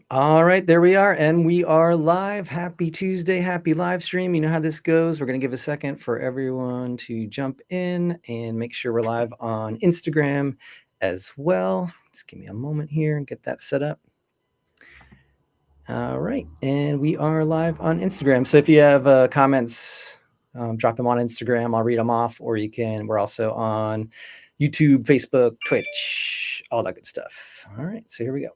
All right, there we are, and we are live. Happy Tuesday, happy live stream. You know how this goes. We're going to give a second for everyone to jump in and make sure we're live on Instagram as well. Just give me a moment here and get that set up. All right, and we are live on Instagram. So if you have comments, drop them on Instagram. I'll read them off, or we're also on YouTube, Facebook, Twitch, all that good stuff. All right, so here we go.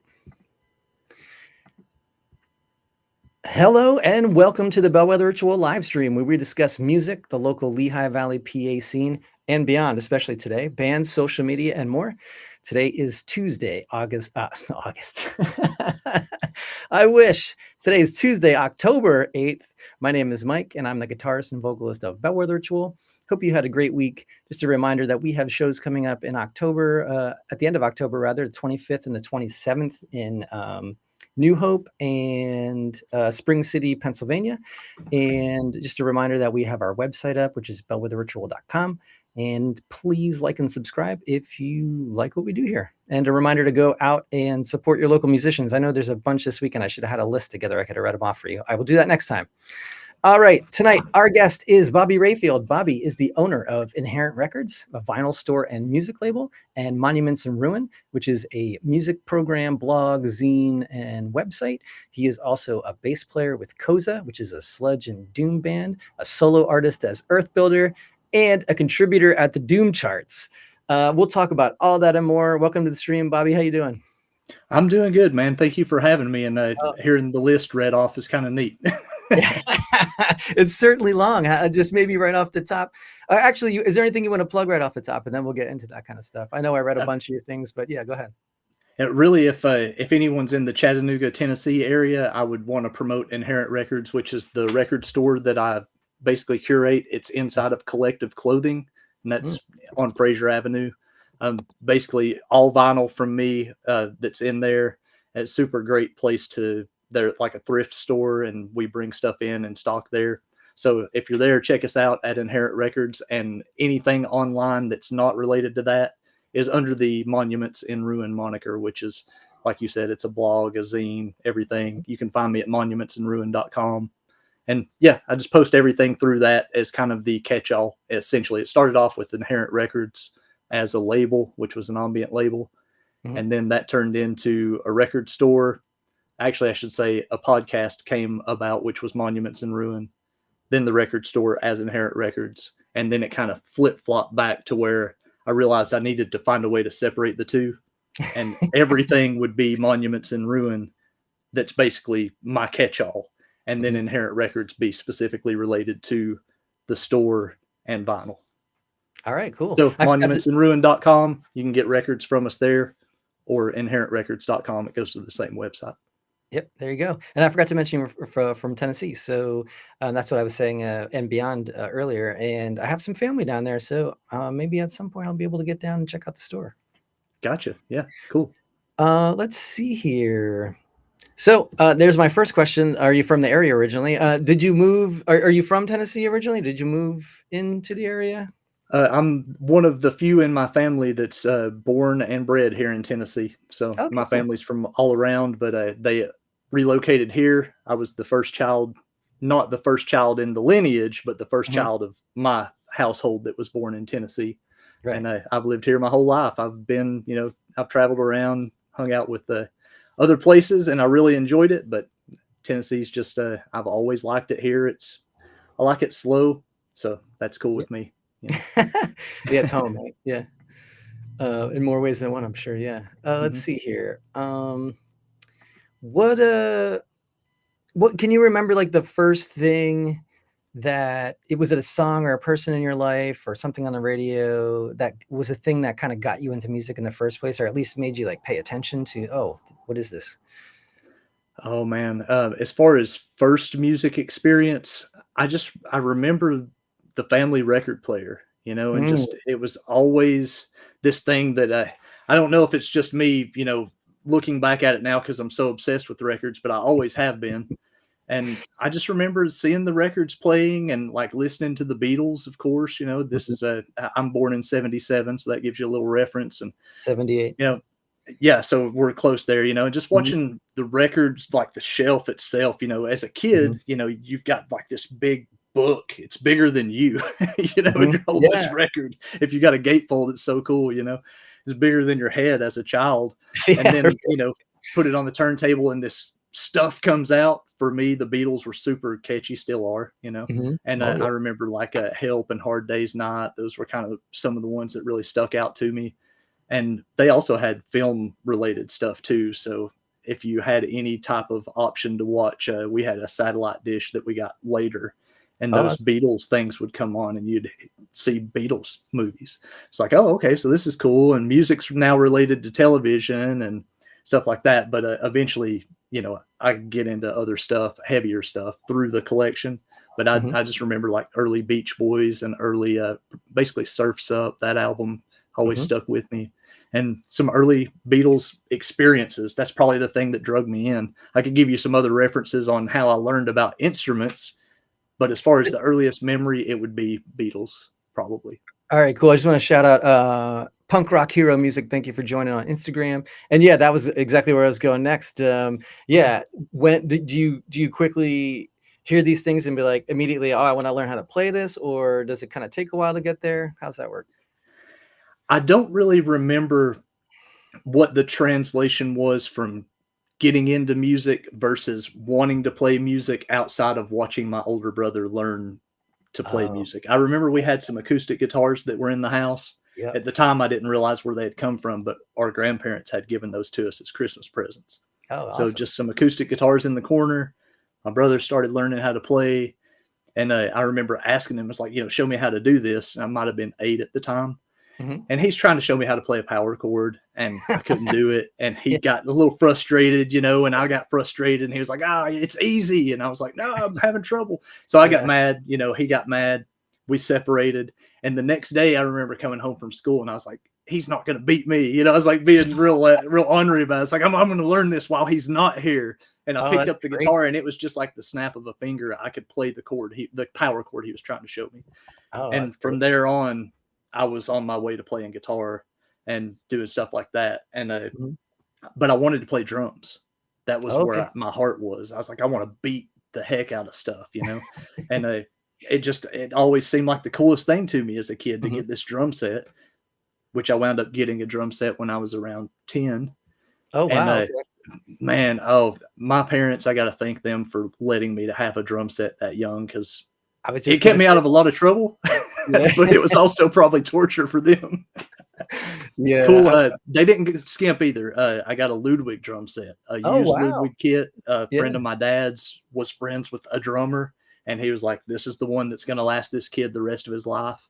Hello and welcome to the Bellwether Ritual live stream, where we discuss music, the local Lehigh Valley, PA scene, and beyond, especially today, bands, social media, and more. Today is Tuesday, August. I wish. Today is Tuesday, October 8th. My name is Mike, and I'm the guitarist and vocalist of Bellwether Ritual. Hope you had a great week. Just a reminder that we have shows coming up in October, at the end of October, rather, the 25th and the 27th in New Hope and Spring City, Pennsylvania. And just a reminder that we have our website up, which is bellwetherritual.com. And please like and subscribe if you like what we do here. And a reminder to go out and support your local musicians. I know there's a bunch this week, and I should have had a list together. I could have read them off for you. I will do that next time. All right, tonight our guest is Bobby Rayfield. Bobby is the owner of Inherent Records, a vinyl store and music label, and Monuments in Ruin, which is a music program, blog, zine, and website. He is also a bass player with Koza, which is a sludge and doom band, a solo artist as Earthbuilder, and a contributor at the Doom charts. We'll talk about all that and more. Welcome to the stream, Bobby. How you doing? I'm doing good, man. Thank you for having me. And hearing the list read off is kind of neat. It's certainly long. Just maybe right off the top. Actually, is there anything you want to plug right off the top, and then we'll get into that kind of stuff? I know I read a bunch of your things, but yeah, go ahead. Really, if anyone's in the Chattanooga, Tennessee area, I would want to promote Inherent Records, which is the record store that I basically curate. It's inside of Collective Clothing, and that's on Fraser Avenue. Basically all vinyl from me that's in there. It's a super great place to. They're like a thrift store, and we bring stuff in and stock there. So if you're there, check us out at Inherent Records, and anything online that's not related to that is under the Monuments in Ruin moniker, which is, like you said, it's a blog, a zine, everything. You can find me at monumentsinruin.com. And yeah, I just post everything through that as kind of the catch-all. Essentially, it started off with Inherent Records as a label, which was an ambient label. Mm-hmm. And then that turned into a record store. Actually, I should say a podcast came about, which was Monuments in Ruin, then the record store as Inherent Records. And then it kind of flip-flopped back to where I realized I needed to find a way to separate the two. And everything would be Monuments in Ruin. That's basically my catch-all. And then Inherent Records be specifically related to the store and vinyl. All right, cool. So monumentsinruin.com, you can get records from us there, or inherentrecords.com. It goes to the same website. Yep, there you go. And I forgot to mention you're from Tennessee. So that's what I was saying and beyond earlier. And I have some family down there. So maybe at some point I'll be able to get down and check out the store. Gotcha. Yeah, cool. Let's see here. So there's my first question. Are you from the area originally? Did you move? Are you from Tennessee originally? Did you move into the area? I'm one of the few in my family that's born and bred here in Tennessee. So okay, my family's from all around, but they relocated here. I was the first child, not the first child in the lineage, but the first child of my household that was born in Tennessee. Right. And I've lived here my whole life. I've been, I've traveled around, hung out with the other places, and I really enjoyed it. But Tennessee's just, I've always liked it here. I like it slow, so that's cool with me. Yeah, it's home, right? Yeah. In more ways than one, I'm sure. Yeah. Let's see here. What can you remember, like the first thing that it was, it a song or a person in your life or something on the radio that was a thing that kind of got you into music in the first place, or at least made you like pay attention to, oh, what is this? Oh man. As far as first music experience, I remember the family record player, and just, it was always this thing that I don't know if it's just me, looking back at it now, cause I'm so obsessed with the records, but I always have been. And I just remember seeing the records playing and like listening to the Beatles, of course. This is I'm born in 77, so that gives you a little reference. And 78. Yeah, so we're close there, and just Mhm, watching the records, like the shelf itself, as a mhm, kid, you've got like this big book. It's bigger than you, and mhm. you're holding this Yeah. record. If you got a gatefold, it's so cool, It's bigger than your head as a child. And Yeah, then, put it on the turntable and this stuff comes out. For me, the Beatles were super catchy, still are. mhm. And Oh, I yeah. remember like Help and Hard Day's Night. Those were kind of some of the ones that really stuck out to me, and they also had film related stuff too. So if you had any type of option to watch, we had a satellite dish that we got later, and Oh, those that's Beatles things would come on, and you'd see Beatles movies. It's like, oh, okay, so this is cool, and music's now related to television and stuff like that. But eventually, I could get into other stuff, heavier stuff through the collection. But I, mhm, I just remember like early Beach Boys and early, basically Surfs Up. That album always mhm. stuck with me, and some early Beatles experiences. That's probably the thing that drug me in. I could give you some other references on how I learned about instruments, but as far as the earliest memory, it would be Beatles, probably. All right, cool. I just want to shout out Punk Rock Hero Music. Thank you for joining on Instagram. And yeah, that was exactly where I was going next. Yeah, when do you quickly hear these things and be like immediately, oh, I want to learn how to play this, or does it kind of take a while to get there? How's that work? I don't really remember what the translation was from getting into music versus wanting to play music outside of watching my older brother learn to play Oh, music. I remember we had some acoustic guitars that were in the house. yep. At the time, I didn't realize where they had come from, but our grandparents had given those to us as Christmas presents. Oh, So awesome. just some acoustic guitars in the corner. My brother started learning how to play, and I remember asking him, "It's like, show me how to do this." And I might have been 8 at the time, Hmm. and he's trying to show me how to play a power chord, and I couldn't do it, and he Yeah. got a little frustrated, and I got frustrated, and he was like, it's easy, and I was like, no, I'm having trouble. So I got Yeah. mad, he got mad, we separated, and the next day I remember coming home from school, and I was like, he's not going to beat me, I was like being real ornery about it. It's like, I'm going to learn this while he's not here. And I Oh, picked that's up the great. guitar, and it was just like the snap of a finger. I could play the chord, the power chord he was trying to show me. Oh, And that's great. from there on, I was on my way to playing guitar and doing stuff like that. And Mhm. but I wanted to play drums. That was Oh, where okay. my heart was. I was like, I want to beat the heck out of stuff. And it always seemed like the coolest thing to me as a kid to Mhm. get this drum set, which I wound up getting a drum set when I was around 10. Oh, And wow. Okay. man, oh, my parents, I got to thank them for letting me to have a drum set that young, because I was it just kept gonna me say, out of a lot of trouble, yeah, but it was also probably torture for them. yeah. Cool. They didn't skimp either. I got a Ludwig drum set, a Oh, used wow. Ludwig kit. A Yeah. friend of my dad's was friends with a drummer, and he was like, "This is the one that's going to last this kid the rest of his life."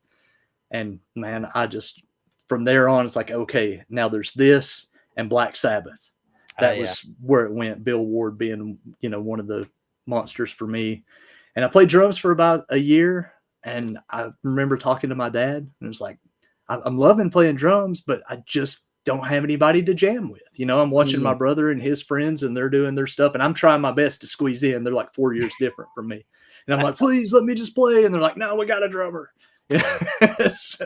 And man, I just from there on, it's like, okay, now there's this and Black Sabbath. That Yeah. was where it went. Bill Ward being, one of the monsters for me. And I played drums for about a year, and I remember talking to my dad, and it was like, I'm loving playing drums, but I just don't have anybody to jam with. I'm watching Mm. my brother and his friends, and they're doing their stuff, and I'm trying my best to squeeze in. They're like 4 years different from me. And I'm like, please let me just play. And they're like, no, we got a drummer. so,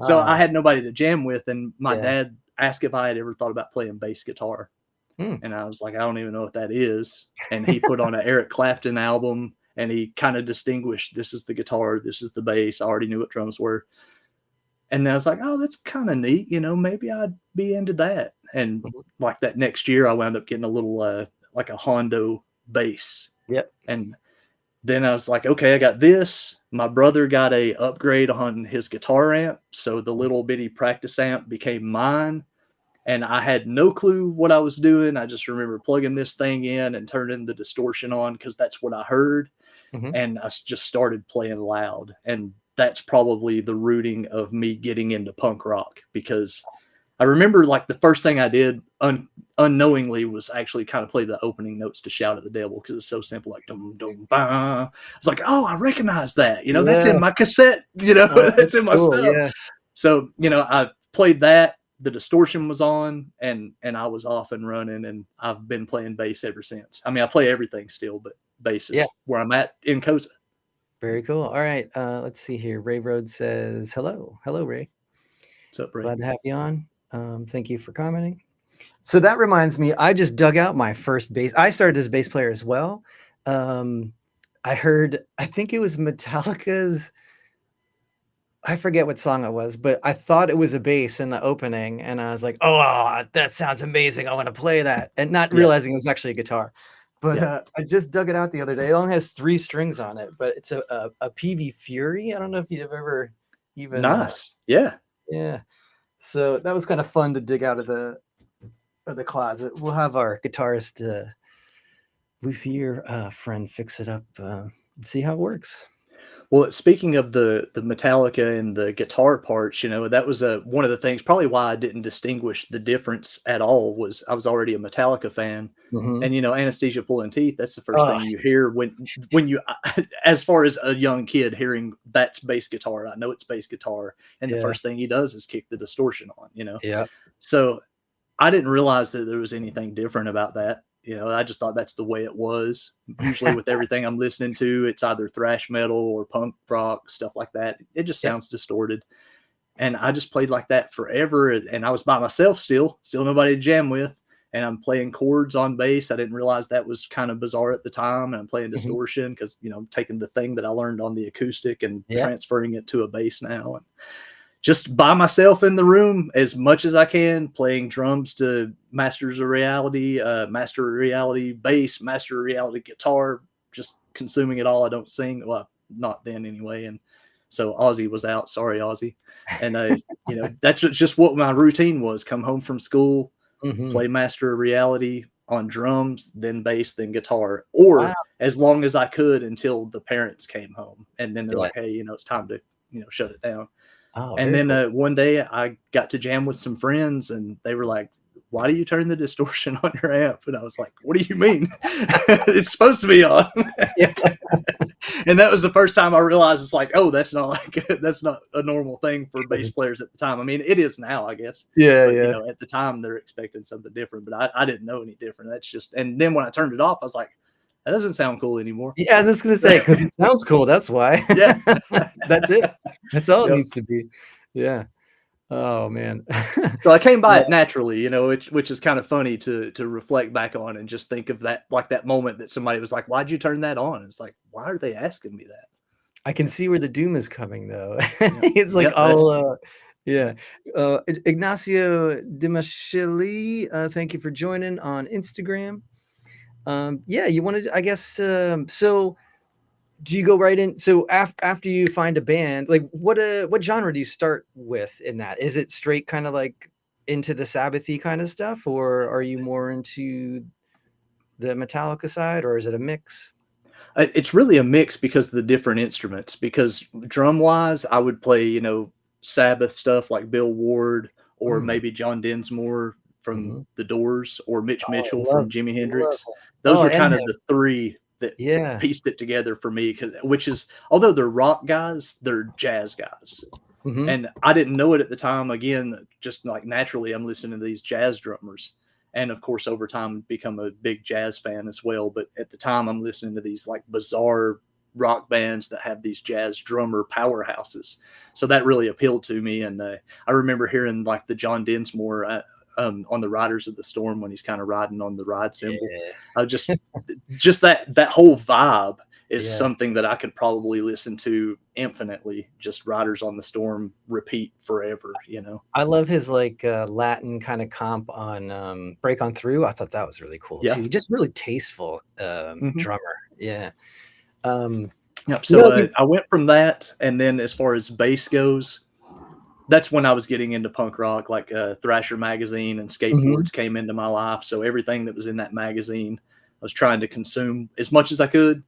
so I Oh, had nobody to jam with, and my yeah. dad asked if I had ever thought about playing bass guitar, Mm. and I was like, I don't even know what that is. And he put on an Eric Clapton album, and he kind of distinguished, this is the guitar, this is the bass. I already knew what drums were, and I was like, oh, that's kind of neat. Maybe I'd be into that. And Mhm. like that next year, I wound up getting a little like a Hondo bass, Yep. and then I was like, okay, I got this. My brother got a upgrade on his guitar amp, so the little bitty practice amp became mine. And I had no clue what I was doing. I just remember plugging this thing in and turning the distortion on because that's what I heard. Mhm. And I just started playing loud. And that's probably the rooting of me getting into punk rock, because I remember like the first thing I did unknowingly was actually kind of play the opening notes to Shout at the Devil, because it's so simple, like dum dum ba. It's like, oh, I recognize that. That's in Yeah. my cassette. Oh, That's that's in my cool. stuff. Yeah. So I played that. The distortion was on, and I was off and running, and I've been playing bass ever since. I mean, I play everything still, but bass Yeah. is where I'm at in Koza. Very cool. All right. Let's see here. Ray Road says hello. Hello, Ray. What's up, Ray? Glad to have you on. Thank you for commenting. So that reminds me, I just dug out my first bass. I started as a bass player as well. Um, I heard, I think it was Metallica's, I forget what song it was, but I thought it was a bass in the opening, and I was like, "Oh, that sounds amazing. I want to play that," and not Yeah, realizing it was actually a guitar. But yeah, I just dug it out the other day. It only has 3 strings on it, but it's a PV Fury. I don't know if you've ever even nice. Yeah. yeah. So that was kind of fun to dig out of the closet. We'll have our guitarist luthier friend fix it up and see how it works. Well, speaking of the Metallica and the guitar parts, that was one of the things probably why I didn't distinguish the difference at all was I was already a Metallica fan. Hmm. And Anesthesia Pulling Teeth, that's the first Oh thing you hear when you as far as a young kid hearing that's bass guitar. I know it's bass guitar, and the yeah, first thing he does is kick the distortion on. yeah. So I didn't realize that there was anything different about that. I just thought that's the way it was. Usually, with everything I'm listening to, it's either thrash metal or punk rock, stuff like that. It just Yep. sounds distorted. And I just played like that forever. And I was by myself still nobody to jam with. And I'm playing chords on bass. I didn't realize that was kind of bizarre at the time. And I'm playing Hmm. distortion because, taking the thing that I learned on the acoustic and Yeah. transferring it to a bass now. And just by myself in the room as much as I can, playing drums to Masters of Reality, Master of Reality bass, Master of Reality guitar, just consuming it all. I don't sing, well, not then anyway. And so Ozzy was out. Sorry, Ozzy. And that's just what my routine was: come home from school, Hmm. play Master of Reality on drums, then bass, then guitar, Wow. or as long as I could until the parents came home, and then they're Yeah. like, "Hey, it's time to shut it down." Oh, And very then cool. one day I got to jam with some friends, and they were like, "Why do you turn the distortion on your amp?" And I was like, "What do you mean? It's supposed to be on." Yeah. And that was the first time I realized it's like, oh, that's not like that's not a normal thing for bass players at the time. I mean, it is now, I guess, Yeah. but Yeah. at the time they're expecting something different. But I didn't know any different. That's just, and then when I turned it off, I was like, that doesn't sound cool anymore. Yeah, I was just gonna say because it sounds cool. That's why. Yeah. That's it. That's all it Yep. needs to be. Yeah. Oh man. So I came by Yeah. it naturally, which is kind of funny to reflect back on and just think of that, like that moment that somebody was like, "Why'd you turn that on?" It's like, why are they asking me that? I can see where the doom is coming though. Yep, It's like yep, that's all yeah. Ignacio Dimashili, thank you for joining on Instagram. Yeah, you wanted, I guess, so do you go right in? So after you find a band, like what genre do you start with in that? Is it straight kind of like into the Sabbathy kind of stuff, or are you more into the Metallica side, or is it a mix? it's really a mix because of the different instruments. Because drum wise, I would play, Sabbath stuff like Bill Ward or Mm, maybe John Densmore from mhm. The Doors or Mitch Oh, Mitchell I from Jimi love Hendrix. him. Those Oh, were and kind of him. the three that Yeah. pieced it together for me. Which is, although they're rock guys, they're jazz guys. Mhm. And I didn't know it at the time. Again, just like naturally, I'm listening to these jazz drummers. And of course, over time, become a big jazz fan as well. But at the time, I'm listening to these like bizarre rock bands that have these jazz drummer powerhouses. So that really appealed to me. And I remember hearing like the John Densmore on the Riders of the Storm when he's kind of riding on the ride cymbal. Yeah. I just that whole vibe is Yeah. something that I could probably listen to infinitely. Just Riders on the Storm repeat forever. I love his like Latin kind of comp on Break On Through. I thought that was really cool Yeah. too. Just really tasteful Hmm. drummer. Yeah. Um, Yep. you So know, the, I went from that, and then as far as bass goes, that's when I was getting into punk rock, like Thrasher magazine and Mhm. skateboards came into my life. So everything that was in that magazine, I was trying to consume as much as I could.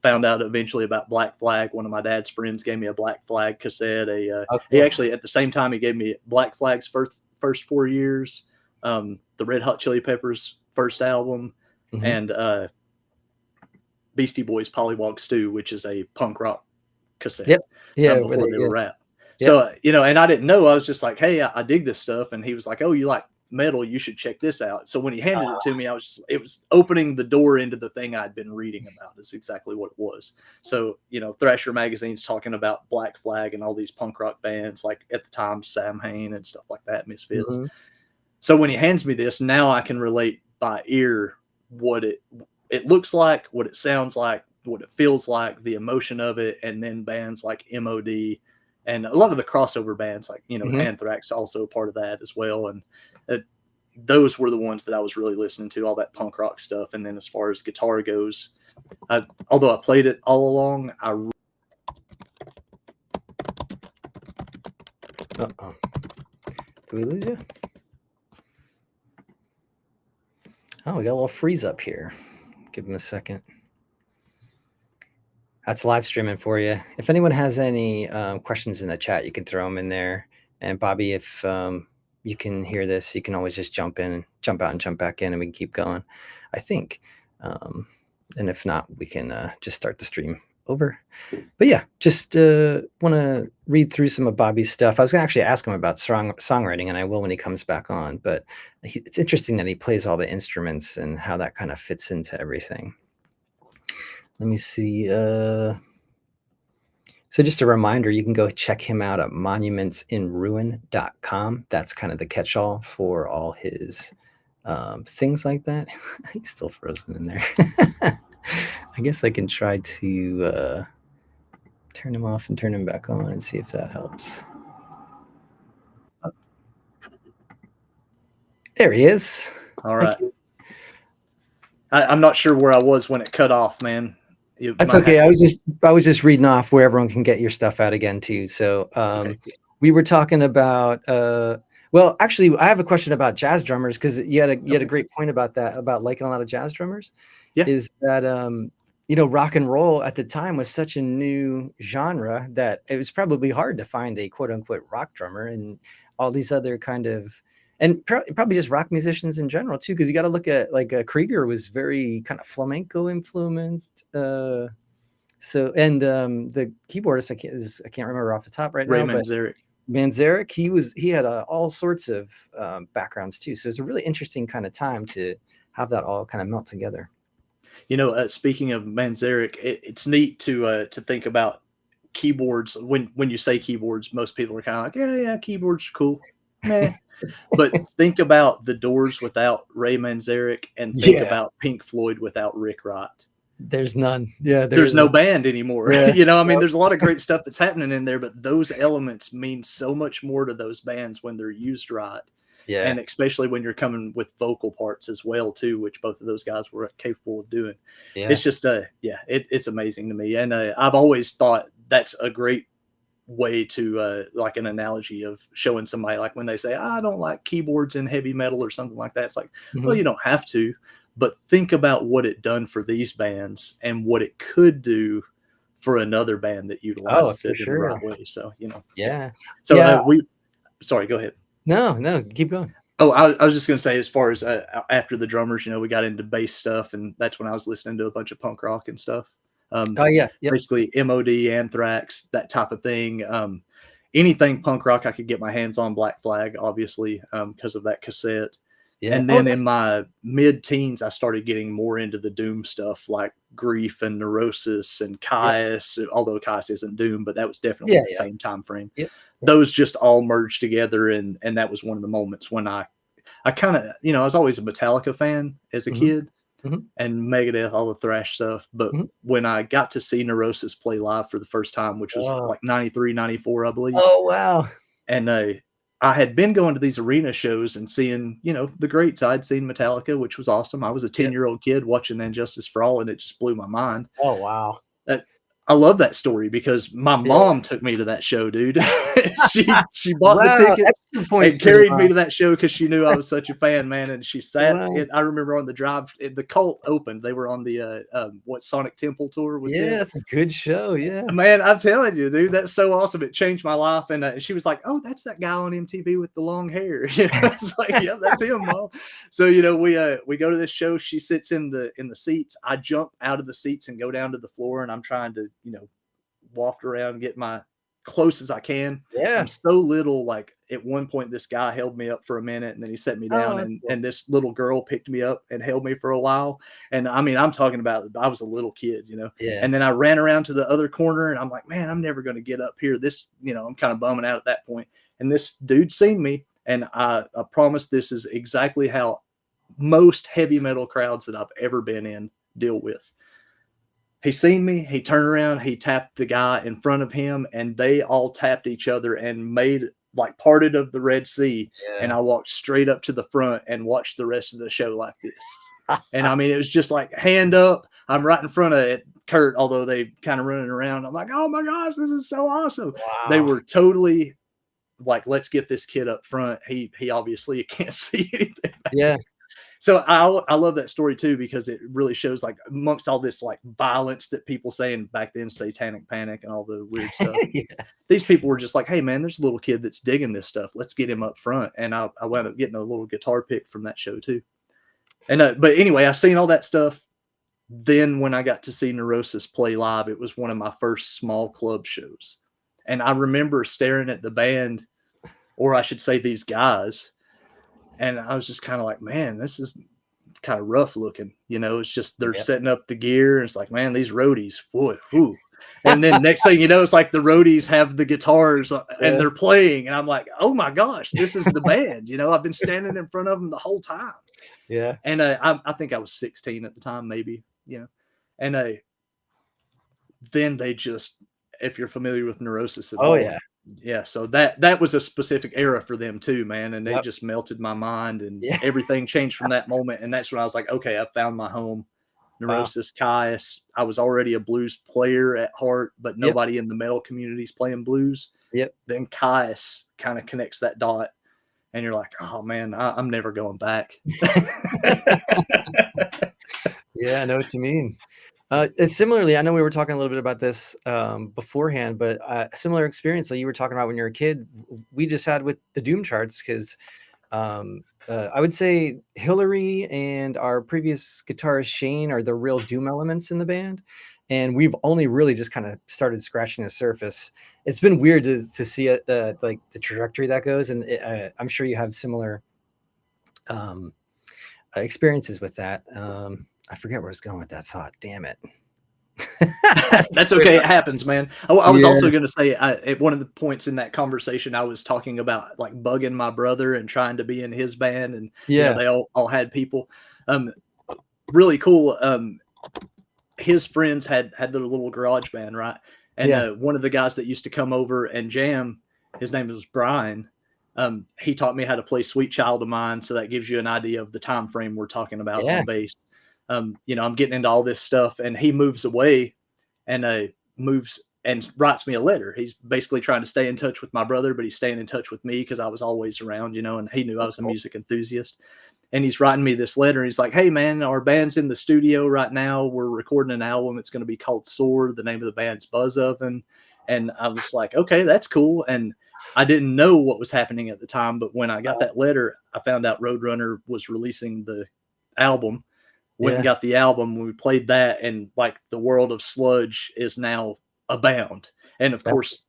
Found out eventually about Black Flag. One of my dad's friends gave me a Black Flag cassette. Oh, He cool. actually at the same time he gave me Black Flag's first 4 years, the Red Hot Chili Peppers first album, Mhm. and Beastie Boys Pollywog Stew, which is a punk rock cassette Yep. Yeah, where before they they were yeah. rap. Yep. So, and I didn't know. I was just like, hey, I dig this stuff. And he was like, oh, you like metal? You should check this out. So when he handed it to me, it was opening the door into the thing I'd been reading about, is exactly what it was. So, Thrasher magazine's talking about Black Flag and all these punk rock bands, like at the time, Sam Hain and stuff like that, Misfits. Mhm. So when he hands me this, now I can relate by ear what it looks like, what it sounds like, what it feels like, the emotion of it, and then bands like MOD and a lot of the crossover bands like, Anthrax also a part of that as well. And those were the ones that I was really listening to, all that punk rock stuff. And then as far as guitar goes, although I played it all along, Uh-oh. Did we lose you? Oh, we got a little freeze up here. Give him a second. That's live streaming for you. If anyone has any questions in the chat, you can throw them in there. And Bobby, if you can hear this, you can always just jump in, jump out and jump back in, and we can keep going, I think. And if not, we can just start the stream over. But yeah, just want to read through some of Bobby's stuff. I was going to actually ask him about songwriting, and I will when he comes back on. But it's interesting that he plays all the instruments and how that kind of fits into everything. Let me see. So just a reminder, you can go check him out at monumentsinruin.com. That's kind of the catch-all for all his things like that. He's still frozen in there. I guess I can try to turn him off and turn him back on and see if that helps. There he is. All right. I'm not sure where I was when it cut off, man. That's okay. I was just reading off where everyone can get your stuff out again too. So okay. We were talking about well, actually, I have a question about jazz drummers, because you had a great point about that, about liking a lot of jazz drummers. Yeah. Is that rock and roll at the time was such a new genre that it was probably hard to find a quote unquote rock drummer, and all these other kind of, and probably just rock musicians in general too, because you got to look at like Krieger was very kind of flamenco influenced. So and the keyboardist I can't remember off the top right now, but Manzarek, he had all sorts of backgrounds too. So it's a really interesting kind of time to have that all kind of melt together. Speaking of Manzarek, it's neat to think about keyboards. When you say keyboards, most people are kind of like, yeah, keyboards are cool. Meh. But think about the Doors without Ray Manzarek, and think about Pink Floyd without Rick Rott. There's none. Yeah, there's no band anymore. Yeah. I mean, there's a lot of great stuff that's happening in there, but those elements mean so much more to those bands when they're used right. Yeah. And especially when you're coming with vocal parts as well too, which both of those guys were capable of doing. Yeah. It's just it's amazing to me. And I've always thought that's a great way to like an analogy of showing somebody, like when they say, I don't like keyboards in heavy metal or something like that. It's like, well, you don't have to, but think about what it done for these bands and what it could do for another band that utilizes it in the right way. So, Yeah. So sorry, go ahead. No, keep going. Oh, I was just going to say, as far as after the drummers, we got into bass stuff, and that's when I was listening to a bunch of punk rock and stuff. Basically MOD, Anthrax, that type of thing. Anything punk rock I could get my hands on. Black Flag, obviously, because of that cassette. Yeah. And then in my mid-teens, I started getting more into the Doom stuff, like Grief and Neurosis and Caius, although Caius isn't Doom, but that was definitely the same time frame. Yeah. Those just all merged together, and that was one of the moments when I kind of, I was always a Metallica fan as a kid, and Megadeth, all the thrash stuff. But when I got to see Neurosis play live for the first time, which was like 93, 94, I believe. Oh, wow. And I had been going to these arena shows and seeing, the greats. I'd seen Metallica, which was awesome. I was a 10-year-old kid watching Injustice for All, and it just blew my mind. Oh, wow. I love that story because my mom took me to that show, dude. she bought the tickets and carried me to that show because she knew I was such a fan, man. And she sat. I remember on the drive, the Cult opened. They were on the Sonic Temple tour with them. That's a good show. Yeah, man, I'm telling you, dude, that's so awesome. It changed my life. And she was like, "Oh, that's that guy on MTV with the long hair." It's like, yeah, that's him, Mom. So we go to this show. She sits in the seats. I jump out of the seats and go down to the floor, and I'm trying to waft around, get my close as I can. Yeah. I'm so little, like at one point this guy held me up for a minute and then he set me down, and this little girl picked me up and held me for a while. And I mean, I'm talking about, I was a little kid, Yeah. And then I ran around to the other corner and I'm like, man, I'm never going to get up here. This, I'm kind of bumming out at that point. And this dude seen me And I promise this is exactly how most heavy metal crowds that I've ever been in deal with. He seen me, he turned around, he tapped the guy in front of him, and they all tapped each other and made like parted of the Red Sea. And Yeah. I walked straight up to the front and watched the rest of the show like this. And I mean, it was just like hand up. I'm right in front of it, Kurt, although they kind of running around. I'm like, oh my gosh, this is so awesome. They Wow. were totally like, let's get this kid up front. He obviously can't see anything. Yeah. So I love that story too, because it really shows like amongst all this like violence that people saying back then, satanic panic and all the weird stuff. Yeah. These people were just like, hey man, there's a little kid that's digging this stuff. Let's get him up front. And I wound up getting a little guitar pick from that show too. And but anyway, I seen all that stuff. Then when I got to see Neurosis play live, it was one of my first small club shows. And I remember staring at the band, or I should say these guys, and I was just kind of like, man, this is kind of rough looking. You know, it's just they're Yep. setting up the gear. And it's like, man, these roadies, boy, whoo. And then next thing you know, it's like the roadies have the guitars and they're playing. And I'm like, oh my gosh, this is the band. You know, I've been standing in front of them the whole time. Yeah. And I think I was 16 at the time, maybe, you know. And then they just, if you're familiar with Neurosis at Oh all, yeah. yeah, so that was a specific era for them too, man, and it Yep. just melted my mind, and Yeah. everything changed from that moment. And that's when I was like, okay, I found my home. Wow. Neurosis, Caius. I was already a blues player at heart, but Yep. nobody in the metal community is playing blues. Yep. Then Caius kind of connects that dot, and you're like, oh man, I'm never going back. Yeah, I know what you mean. And similarly, I know we were talking a little bit about this beforehand, but a similar experience that you were talking about when you were a kid, we just had with the Doom charts, because I would say Hillary and our previous guitarist Shane are the real Doom elements in the band. And we've only really just kind of started scratching the surface. It's been weird to see it, like the trajectory that goes. And I'm sure you have similar experiences with that. I forget where I was going with that thought. Damn it. That's okay. It happens, man. I was Yeah. also going to say at one of the points in that conversation, I was talking about like bugging my brother and trying to be in his band, and you know, Yeah. they all had people. Really cool. His friends had their little garage band, right? And Yeah. one of the guys that used to come over and jam, his name was Brian. He taught me how to play "Sweet Child of Mine," so that gives you an idea of the time frame we're talking about Yeah. on bass. You know, I'm getting into all this stuff, and he moves away and moves and writes me a letter. He's basically trying to stay in touch with my brother, but he's staying in touch with me because I was always around, you know, and he knew I That's was a cool. music enthusiast. And he's writing me this letter. And he's like, hey, man, our band's in the studio right now. We're recording an album. It's going to be called Sword. The name of the band's Buzz Oven. And I was like, okay, that's cool. And I didn't know what was happening at the time. But when I got that letter, I found out Roadrunner was releasing the album. Went and got the album. We played that, and like the world of sludge is now abound. And of course,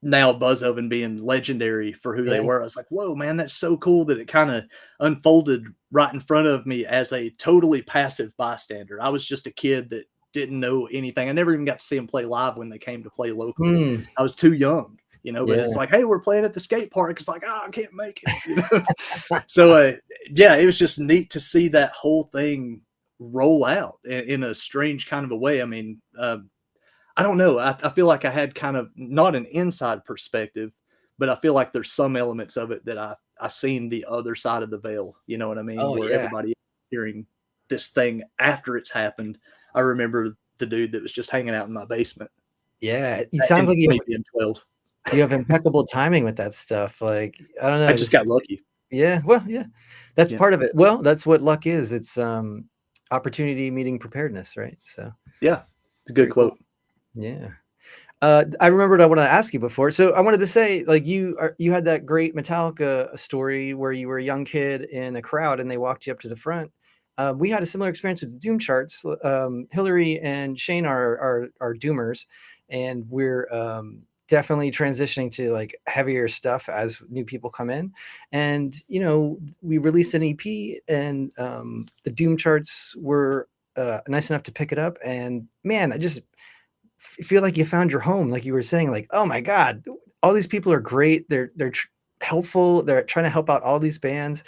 now Buzz Oven being legendary for who they were, I was like, whoa, man, that's so cool that it kind of unfolded right in front of me as a totally passive bystander. I was just a kid that didn't know anything. I never even got to see them play live when they came to play locally. I was too young, you know, but it's like, hey, we're playing at the skate park. It's like, oh, I can't make it. You know? So, yeah, it was just neat to see that whole thing roll out in a strange kind of a way. I mean, I don't know. I feel like I had kind of not an inside perspective, but I feel like there's some elements of it that I seen the other side of the veil. You know what I mean? Oh, Where yeah. everybody hearing this thing after it's happened. I remember the dude that was just hanging out in my basement. Yeah. It sounds like maybe in 12. you have impeccable timing with that stuff. Like, I don't know. I just got lucky. Yeah. Well, yeah, that's part of it. Well, that's what luck is. It's opportunity meeting preparedness, right? So yeah, it's a good quote. Cool. Yeah. I remembered I wanted to ask you before. So I wanted to say, like, you had that great Metallica story where you were a young kid in a crowd and they walked you up to the front. We had a similar experience with the Doom charts. Hillary and Shane are Doomers, and we're definitely transitioning to like heavier stuff as new people come in. And you know, we released an EP, and the Doom charts were nice enough to pick it up. And man, I just feel like you found your home, like you were saying, like, oh my God, all these people are great. They're helpful. They're trying to help out all these bands.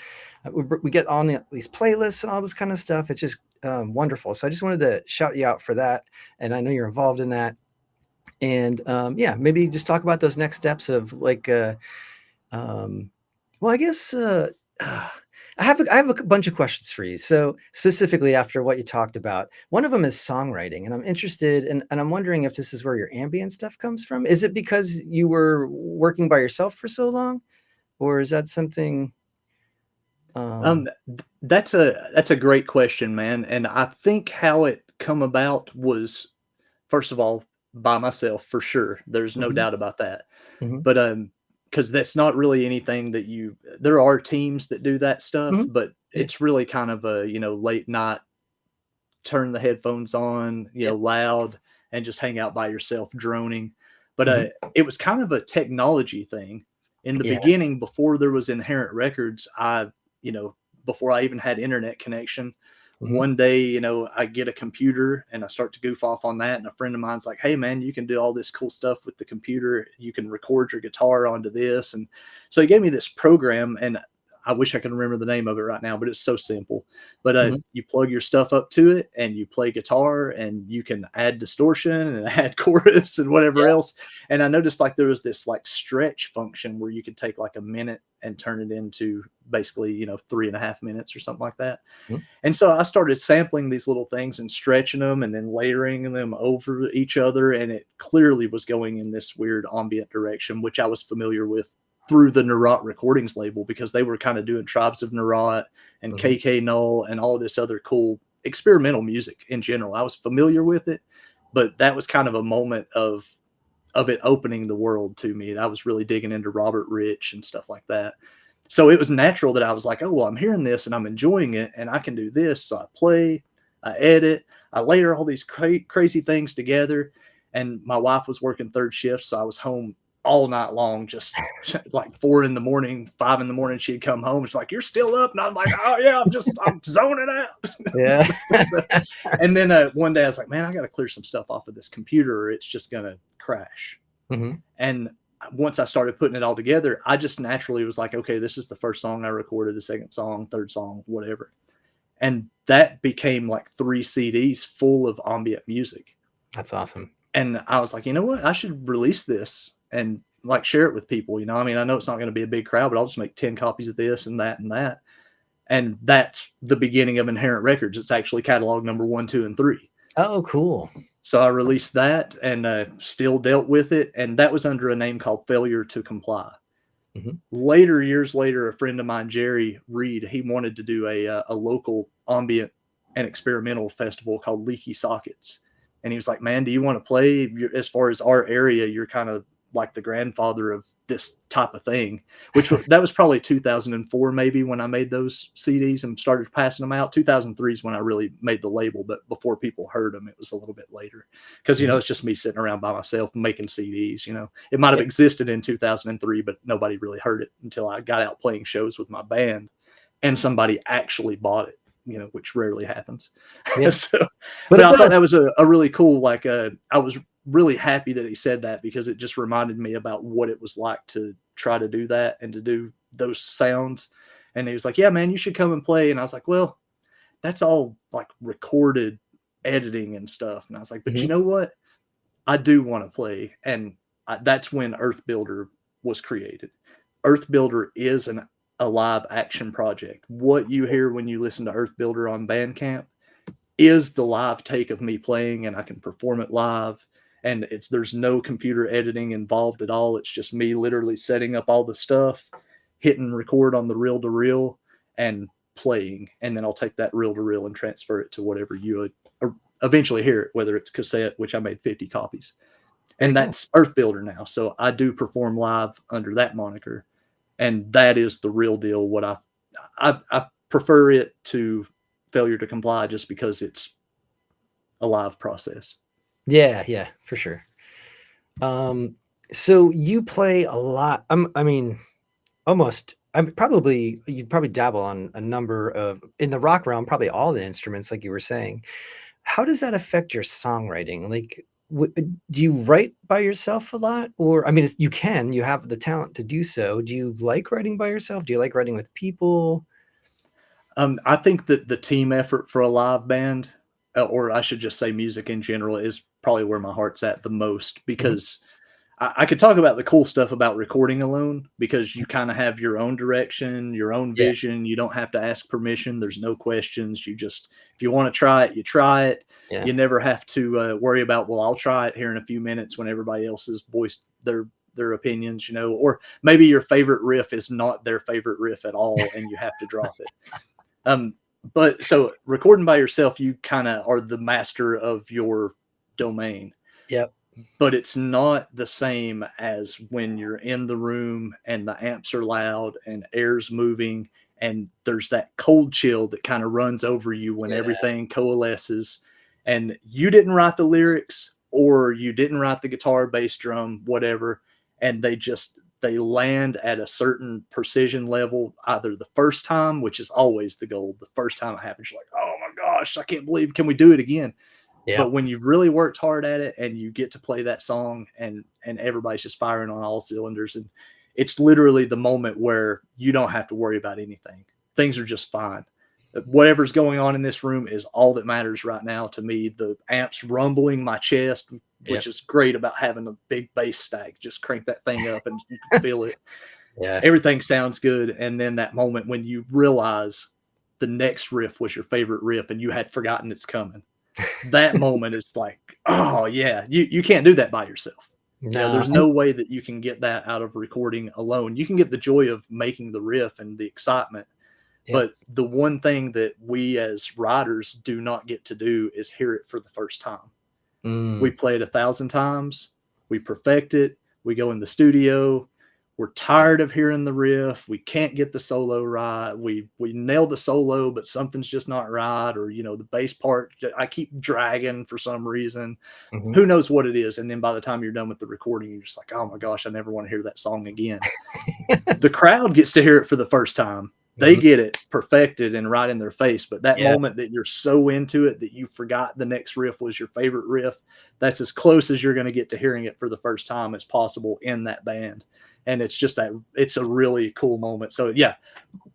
We get on these playlists and all this kind of stuff. It's just wonderful. So I just wanted to shout you out for that. And I know you're involved in that. And yeah, maybe just talk about those next steps of like, um, well, I guess I have a bunch of questions for you. So specifically after what you talked about, one of them is songwriting, and I'm interested and I'm wondering if this is where your ambient stuff comes from. Is it because you were working by yourself for so long, or is that something? Um, That's a great question, man. And I think how it come about was, first of all, by myself for sure. There's no mhm, doubt about that. mhm, But because that's not really anything that you. There are teams that do that stuff, mhm, but yeah, it's really kind of a late night, turn the headphones on, yeah, loud, and just hang out by yourself droning. But mhm, it was kind of a technology thing. In the yes, beginning, before there was Inherent Records, you know, before I even had internet connection, mhm, one day, I get a computer and I start to goof off on that. And a friend of mine's like, hey, man, you can do all this cool stuff with the computer. You can record your guitar onto this. And so he gave me this program, and I wish I could remember the name of it right now, but it's so simple. But mhm, you plug your stuff up to it and you play guitar, and you can add distortion and add chorus and whatever yeah, else. And I noticed like there was this like stretch function where you could take like a minute and turn it into basically, 3.5 minutes or something like that. mhm, And so I started sampling these little things and stretching them and then layering them over each other. And it clearly was going in this weird ambient direction, which I was familiar with through the Narot Recordings label, because they were kind of doing Tribes of Narot and mhm, KK Null and all this other cool experimental music in general. I was familiar with it, but that was kind of a moment of it opening the world to me. I was really digging into Robert Rich and stuff like that. So it was natural that I was like, oh, well, I'm hearing this and I'm enjoying it and I can do this. So I play, I edit, I layer all these crazy things together. And my wife was working third shift. So I was home all night long, just like 4 in the morning, 5 in the morning. She'd come home. She's like, you're still up. And I'm like, oh, yeah, I'm zoning out. yeah, And then one day I was like, man, I got to clear some stuff off of this computer or it's just going to crash. mhm, And once I started putting it all together, I just naturally was like, okay, this is the first song I recorded, the second song, third song, whatever. And that became like 3 CDs full of ambient music. that's awesome. And I was like, you know what? I should release this and like share it with people. I mean, I know it's not going to be a big crowd, but I'll just make 10 copies of this and that and that. And that's the beginning of Inherent Records. It's actually catalog number 1, 2, and 3. Oh, cool. So I released that and still dealt with it. And that was under a name called Failure to Comply. Mhm, Later, years later, a friend of mine, Jerry Reed, he wanted to do a local ambient and experimental festival called Leaky Sockets. And he was like, man, do you want to play? As far as our area, you're kind of like the grandfather of this type of thing, that was probably 2004, maybe, when I made those CDs and started passing them out. 2003 is when I really made the label, but before people heard them, it was a little bit later. Because, mhm, it's just me sitting around by myself making CDs. It might have yeah, existed in 2003, but nobody really heard it until I got out playing shows with my band and somebody actually bought it, which rarely happens. yeah, So, but but it I thought that does. was a really cool, like, I was really happy that he said that because it just reminded me about what it was like to try to do that and to do those sounds. And he was like, yeah, man, you should come and play. And I was like, well, that's all like recorded editing and stuff. And I was like, but you Mhm, know what? I do want to play. And that's when Earth Builder was created. Earth Builder is a live action project. What you hear when you listen to Earth Builder on Bandcamp is the live take of me playing, and I can perform it live. And there's no computer editing involved at all. It's just me literally setting up all the stuff, hitting record on the reel to reel, and playing. And then I'll take that reel to reel and transfer it to whatever you would eventually hear it, whether it's cassette, which I made 50 copies. very And cool. that's Earth Builder now. So I do perform live under that moniker. And that is the real deal. I prefer it to Failure to Comply just because it's a live process. Yeah, yeah, for sure. Um, so you play a lot. I mean, almost. You'd probably dabble on a number of in the rock realm, probably all the instruments, like you were saying. How does that affect your songwriting? Like, Do you write by yourself a lot? Or, I mean, you have the talent to do so. Do you like writing by yourself? Do you like writing with people? I think that the team effort for a live band, or I should just say music in general, is probably where my heart's at the most Mhm. because I could talk about the cool stuff about recording alone because you kind of have your own direction, your own Yeah, vision. You don't have to ask permission. There's no questions. If you want to try it, you try it. yeah, You never have to worry about, well, I'll try it here in a few minutes when everybody else has voiced their opinions, or maybe your favorite riff is not their favorite riff at all, and you have to drop it. Um, but so recording by yourself, you kind of are the master of your domain, yep, but it's not the same as when you're in the room and the amps are loud and air's moving and there's that cold chill that kind of runs over you when yeah, everything coalesces and you didn't write the lyrics or you didn't write the guitar, bass, drum, whatever, and they land at a certain precision level either the first time, which is always the goal. The first time it happens, you're like, oh my gosh, I can't believe, can we do it again? yep, But when you've really worked hard at it and you get to play that song and everybody's just firing on all cylinders, and it's literally the moment where you don't have to worry about anything. Things are just fine. Whatever's going on in this room is all that matters right now to me. The amps rumbling my chest, which yep, is great about having a big bass stack. Just crank that thing up and you can feel it. yeah. Everything sounds good. And then that moment when you realize the next riff was your favorite riff and you had forgotten it's coming, that moment is like, oh yeah, you can't do that by yourself. No, There's no way that you can get that out of recording alone. You can get the joy of making the riff and the excitement, yep, but the one thing that we as writers do not get to do is hear it for the first time. We mm, play it 1,000 times, we perfect it, we go in the studio, we're tired of hearing the riff, we can't get the solo right, we nail the solo, but something's just not right, or the bass part, I keep dragging for some reason. mhm. Who knows what it is? And then by the time you're done with the recording, you're just like, oh my gosh, I never want to hear that song again. The crowd gets to hear it for the first time. They Mhm. get it perfected and right in their face. But that Yeah, moment that you're so into it that you forgot the next riff was your favorite riff, that's as close as you're going to get to hearing it for the first time as possible in that band. And it's a really cool moment. So, yeah,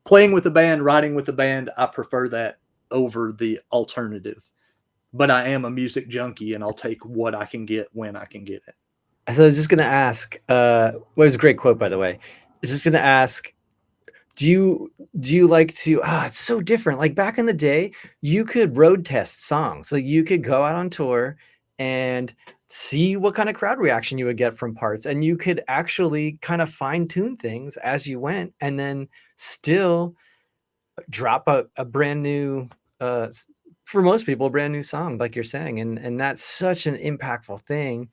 playing with the band, writing with the band, I prefer that over the alternative. But I am a music junkie and I'll take what I can get when I can get it. so I was just gonna ask, well, it was a great quote, by the way. I was just gonna ask, do you like to it's so different. Like, back in the day, you could road test songs. Like, you could go out on tour and see what kind of crowd reaction you would get from parts, and you could actually kind of fine-tune things as you went, and then still drop a brand new, for most people, a brand new song, like you're saying, and that's such an impactful thing.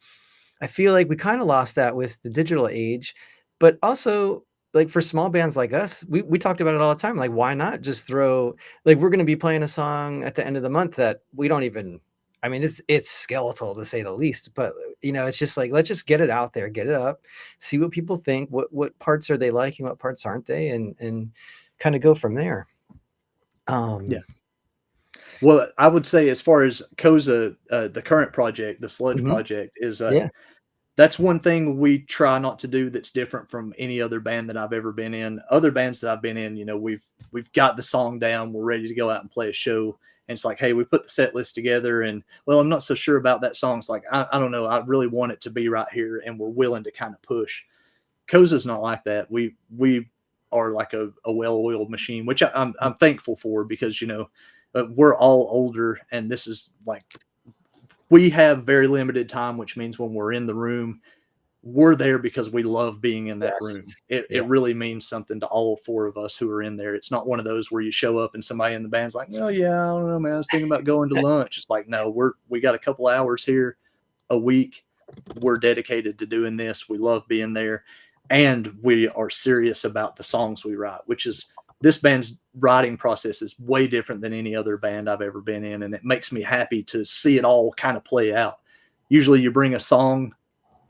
I feel like we kind of lost that with the digital age, but also, like, for small bands like us, we talked about it all the time. Like, why not just throw, like, we're going to be playing a song at the end of the month that we don't even, I mean, it's skeletal to say the least, but it's just like, let's just get it out there, get it up, see what people think, what parts are they liking, what parts aren't they, and kind of go from there. Yeah. Um, Well, I would say as far as Koza, the current project, the Sludge mhm, project, is yeah, that's one thing we try not to do that's different from any other band that I've ever been in. Other bands that I've been in, we've got the song down, we're ready to go out and play a show, and it's like, hey, we put the set list together, and well, I'm not so sure about that song. It's like, I don't know, I really want it to be right here, and we're willing to kind of push. Koza's not like that. We are like a well-oiled machine, which I'm thankful for because we're all older, and this is like we have very limited time, which means when we're in the room, we're there because we love being in that yes, room. It yes, really means something to all four of us who are in there. It's not one of those where you show up and somebody in the band's like, well, yeah, I don't know, man, I was thinking about going to lunch. It's like, no, we got a couple hours here a week. We're dedicated to doing this. We love being there. And we are serious about the songs we write, which is this band's writing process is way different than any other band I've ever been in. And it makes me happy to see it all kind of play out. Usually you bring a song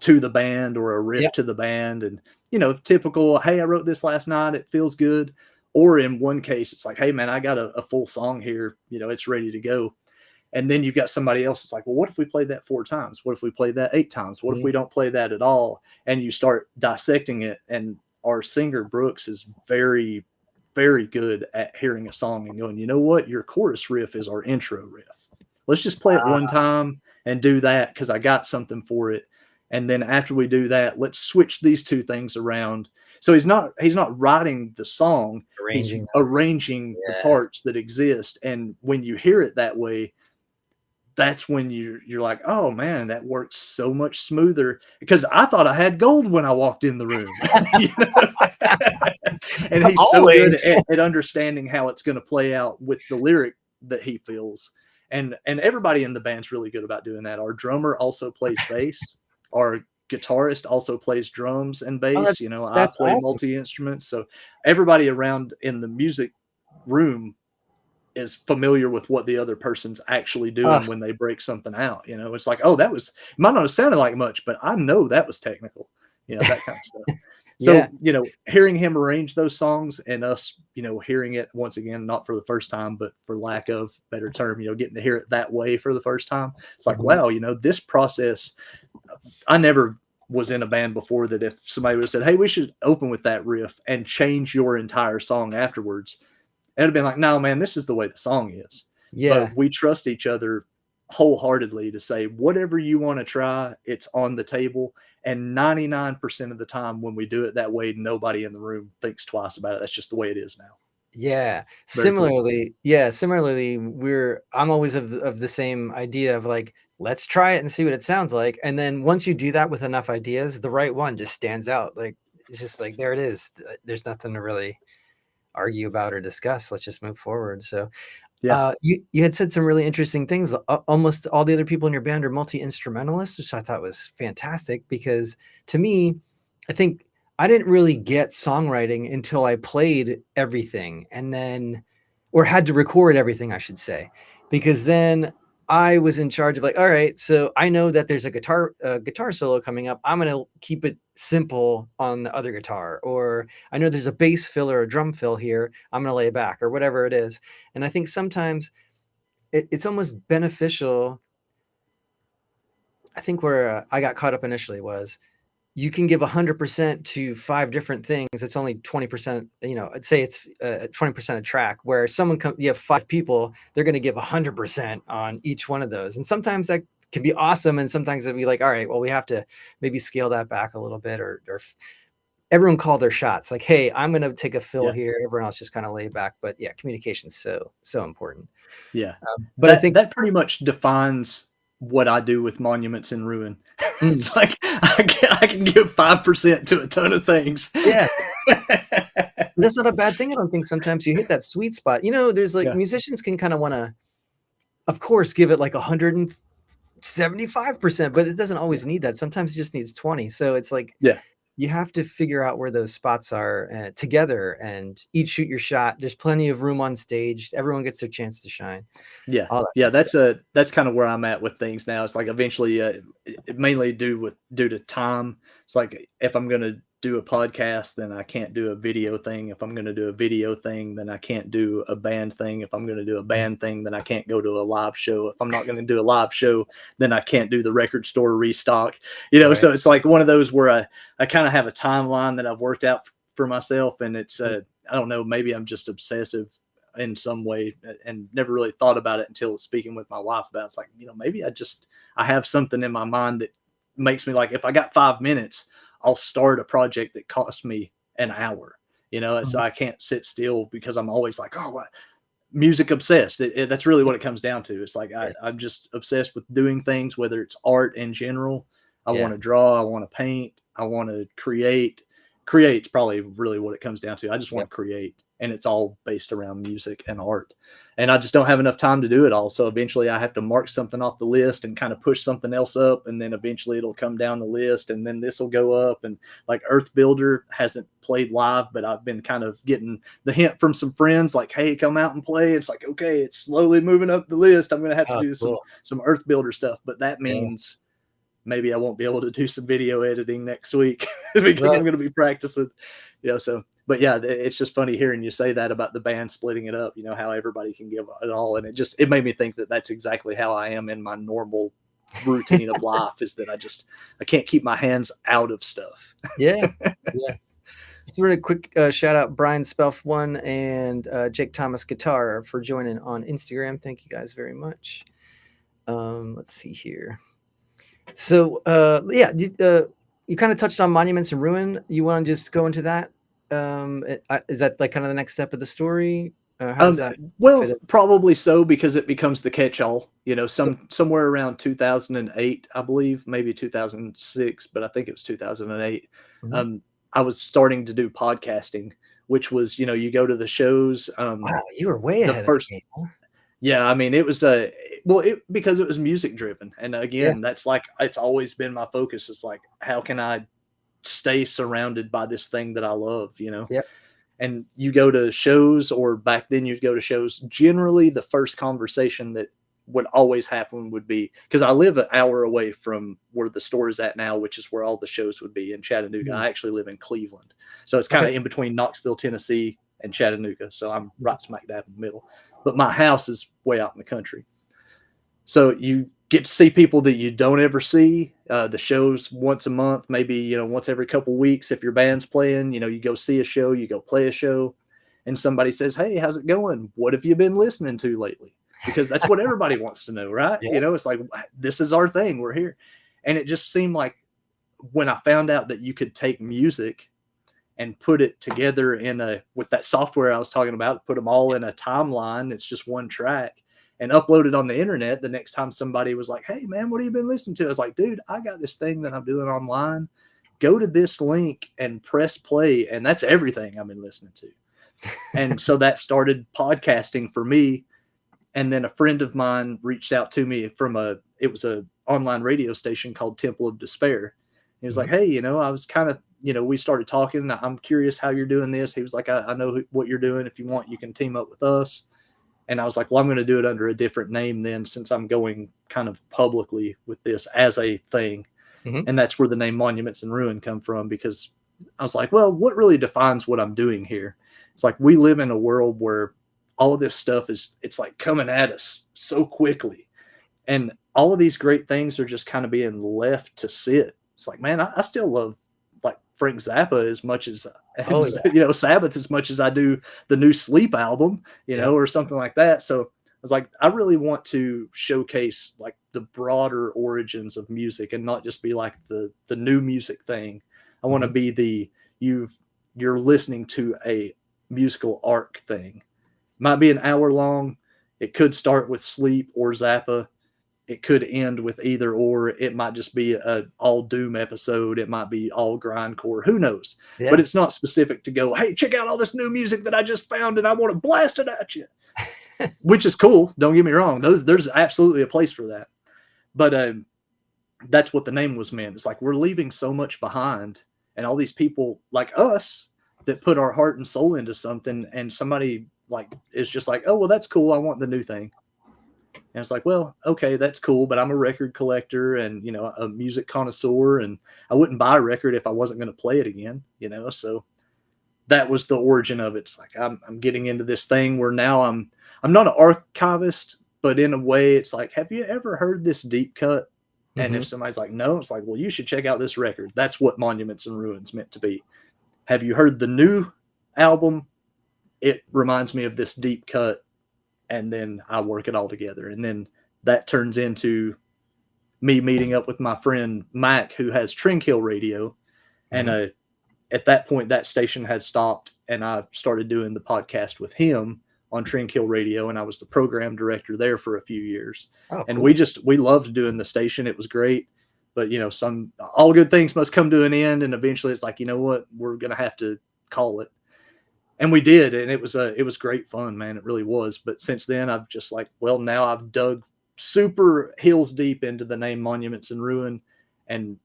to the band or a riff yep, to the band and typical, hey, I wrote this last night, it feels good. Or in one case, it's like, hey man, I got a full song here, it's ready to go. And then you've got somebody else that's like, well, what if we played that 4 times? What if we played that 8 times? What if we don't play that at all? And you start dissecting it. And our singer, Brooks, is very, very good at hearing a song and going, you know what? Your chorus riff is our intro riff. Let's just play it one time and do that because I got something for it. And then after we do that, let's switch these 2 things around. So he's not writing the song, he's arranging the parts that exist. And when you hear it that way, that's when you're like, oh man, that works so much smoother, because I thought I had gold when I walked in the room. You know? And he's Always. so good at understanding how it's going to play out with the lyric that he feels. And everybody in the band's really good about doing that. Our drummer also plays bass. Our guitarist also plays drums and bass. You know, I play awesome. multi-instruments. So everybody around in the music room is familiar with what the other person's actually doing when they break something out. You know, it's like, oh, that was, it might not have sounded like much, but I know that was technical, you know, that kind of stuff. So, you know, hearing him arrange those songs and us, you know, hearing it once again, not for the first time, but for lack of better term, you know, getting to hear it that way for the first time. It's like, wow, you know, this process, I never was in a band before that if somebody would have said, hey, we should open with that riff and change your entire song afterwards, it would have been like, no, man, this is the way the song is. Yeah. But we trust each other wholeheartedly to say, whatever you want to try, it's on the table. And 99% of the time when we do it that way, nobody in the room thinks twice about it. That's just the way it is now. Yeah. Very cool. Similarly, I'm always of the same idea of like, let's try it and see what it sounds like. And then once you do that with enough ideas, the right one just stands out. Like, it's just like, there it is. There's nothing to really argue about or discuss. Let's just move forward. So Yeah. you had said some really interesting things. Almost all the other people in your band are multi-instrumentalists, which I thought was fantastic, because to me, I think I didn't really get songwriting until I played everything and then, or had to record everything, I should say, because then I was in charge of like, all right, so I know that there's a guitar solo coming up. I'm going to keep it simple on the other guitar, or I know there's a bass fill or a drum fill here. I'm going to lay it back, or whatever it is. And I think sometimes it's almost beneficial. I think where I got caught up initially was you can give 100% to 5 different things. It's only 20%, you know, I'd say it's 20% a track, where you have 5 people, they're going to give 100% on each one of those. And sometimes that can be awesome. And sometimes it'd be like, all right, well, we have to maybe scale that back a little bit, or everyone call their shots. Like, hey, I'm going to take a fill here. Everyone else just kind of lay back. But yeah, communication is so important. Yeah. But I think that pretty much defines what I do with Monuments in Ruin. It's like I can give 5% to a ton of things. Yeah. That's not a bad thing. I don't think sometimes you hit that sweet spot. You know, there's like musicians can kind of want to, of course, give it like 175%, but it doesn't always need that. Sometimes it just needs 20. So it's like, you have to figure out where those spots are together and each shoot your shot. There's plenty of room on stage. Everyone gets their chance to shine. Yeah. That's kind of where I'm at with things now. It's like eventually mainly due to time. It's like if I'm going to do a podcast, then I can't do a video thing. If I'm going to do a video thing, then I can't do a band thing. If I'm going to do a band thing, then I can't go to a live show. If I'm not going to do a live show, then I can't do the record store restock. You know, so it's like one of those where I kind of have a timeline that I've worked out for myself. And it's, I don't know, maybe I'm just obsessive in some way and never really thought about it until speaking with my wife about it. It's like, you know, maybe I have something in my mind that makes me like, if I got 5 minutes, I'll start a project that costs me an hour, you know, so I can't sit still because I'm always like, oh, what? Music obsessed. That's really what it comes down to. It's like, I'm just obsessed with doing things, whether it's art in general. I want to draw. I want to paint. I want to create. Create's probably really what it comes down to. I just want to create. And it's all based around music and art. And I just don't have enough time to do it all. So eventually I have to mark something off the list and kind of push something else up. And then eventually it'll come down the list and then this will go up. And like Earth Builder hasn't played live, but I've been kind of getting the hint from some friends like, hey, come out and play. It's like, okay, it's slowly moving up the list. I'm going to have to do some Earth Builder stuff. But that means maybe I won't be able to do some video editing next week because I'm going to be practicing, you know, so But yeah, it's just funny hearing you say that about the band splitting it up, how everybody can give it all. And it made me think that that's exactly how I am in my normal routine of life, is that I can't keep my hands out of stuff. Yeah. Yeah. Just a really quick shout out, Brian Spelf1 and Jake Thomas Guitar for joining on Instagram. Thank you guys very much. Let's see here. So yeah, you kind of touched on Monuments and Ruin. You want to just go into that? Is that like kind of the next step of the story? How does that Well, fit in? probably so, because it becomes the catch-all. Somewhere around 2008, I believe, maybe 2006, but I think it was 2008. Mhm. I was starting to do podcasting, which was, you go to the shows. Wow, you were way The ahead of the first, game, huh? yeah, I mean, it was because it was music driven, and Yeah. again, that's like it's always been my focus. It's like, how can I stay surrounded by this thing that I love? Yeah. And you go to shows, or back then you'd go to shows. Generally, the first conversation that would always happen would be, because I live an hour away from where the store is at now, which is where all the shows would be in Chattanooga. Mhm. I actually live in Cleveland, so it's kind Okay. of in between Knoxville, Tennessee, and Chattanooga. So I'm Mhm. right smack dab in the middle. But my house is way out in the country. So you get to see people that you don't ever see. The shows once a month, maybe once every couple weeks. If your band's playing, you go see a show, you go play a show, and somebody says, "Hey, how's it going? What have you been listening to lately?" Because that's what everybody wants to know, right? Yeah. It's like, this is our thing. We're here, and it just seemed like, when I found out that you could take music and put it together with that software I was talking about, put them all in a timeline. It's just one track, and upload it on the internet. The next time somebody was like, "Hey man, what have you been listening to?" I was like, "Dude, I got this thing that I'm doing online. Go to this link and press play." And that's everything I've been listening to. And so that started podcasting for me. And then a friend of mine reached out to me it was a online radio station called Temple of Despair. He was like, Mhm. "Hey, I was kind of, we started talking. I'm curious how you're doing this." He was like, I know what you're doing. If you want, you can team up with us." And I was like, "Well, I'm going to do it under a different name then, since I'm going kind of publicly with this as a thing." Mhm. And that's where the name Monuments and Ruin come from, because I was like, well, what really defines what I'm doing here? It's like, we live in a world where all of this stuff it's like coming at us so quickly. And all of these great things are just kind of being left to sit. It's like, man, I still love like Frank Zappa as much as, Oh and yeah. Sabbath as much as I do the new Sleep album, Yep. or something like that. So I was like, I really want to showcase like the broader origins of music, and not just be like the new music thing. I want to Mhm. be you're listening to a musical arc thing. Might be an hour long. It could start with Sleep or Zappa. It could end with either or. It might just be a all doom episode. It might be all grindcore. Who knows? But Yeah. it's not specific to go, "Hey, check out all this new music that I just found and I want to blast it at you." Which is cool. Don't get me wrong. There's absolutely a place for that. But that's what the name was meant. It's like, we're leaving so much behind, and all these people like us that put our heart and soul into something, and somebody like is just like, "Oh, well, that's cool. I want the new thing." And it's like, well, okay, that's cool, but I'm a record collector and, a music connoisseur, and I wouldn't buy a record if I wasn't going to play it again. So that was the origin of it. It's like, I'm getting into this thing where now I'm not an archivist, but in a way it's like, have you ever heard this deep cut? And if Mhm. somebody's like, no, it's like, well, you should check out this record. That's what Monuments and Ruins meant to be. Have you heard the new album? It reminds me of this deep cut, and then I work it all together. And then that turns into me meeting up with my friend Mac, who has Trinkill Radio. And Mhm. at that point, that station had stopped, and I started doing the podcast with him on Trinkill Radio, and I was the program director there for a few years. Oh, And cool. we loved doing the station. It was great. But some all good things must come to an end, and eventually it's like, you know what, we're gonna have to call it. And we did, and it was great fun, man. It really was. But since then, I've just like, well, now I've dug super heels deep into the name Monuments and Ruin, and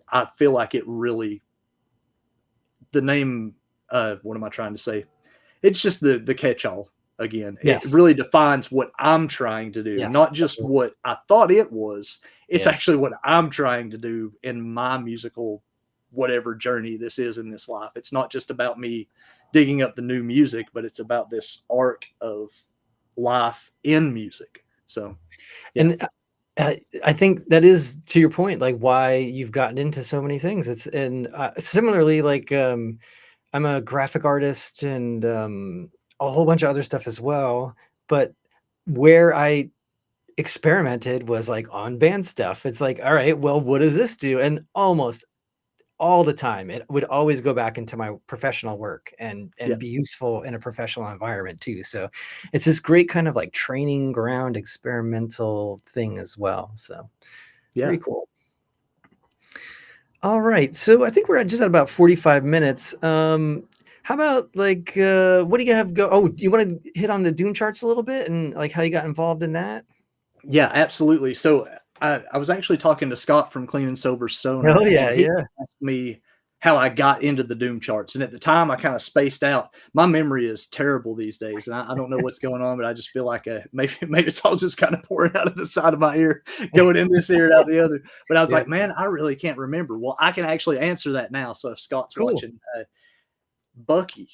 I feel like it really, the name, what am I trying to say? It's just the catch-all again. It Yes. really defines what I'm trying to do, Yes. not just Definitely. what I thought it was. It's Yeah. actually what I'm trying to do in my musical whatever journey this is in this life. It's not just about me digging up the new music, but it's about this arc of life in music. So, yeah. And I think that is, to your point, like why you've gotten into so many things. It's and similarly, like I'm a graphic artist and a whole bunch of other stuff as well. But where I experimented was like on band stuff. It's like, all right, well, what does this do? And almost all the time, it would always go back into my professional work and Yeah. be useful in a professional environment too. So it's this great kind of like training ground experimental thing as well. So Yeah. very cool. All right. So I think we're just at about 45 minutes. How about like what do you have go? Oh, do you want to hit on the Doom charts a little bit and like how you got involved in that? Yeah, absolutely. So I was actually talking to Scott from Clean and Sober Stoner, Oh yeah, and he yeah. asked me how I got into the Doom charts. And at the time, I kind of spaced out. My memory is terrible these days, and I don't know what's going on, but I just feel like maybe it's all just kind of pouring out of the side of my ear, going in this ear and out the other. But I was Yeah. like, man, I really can't remember. Well, I can actually answer that now. So if Scott's Cool. watching, Bucky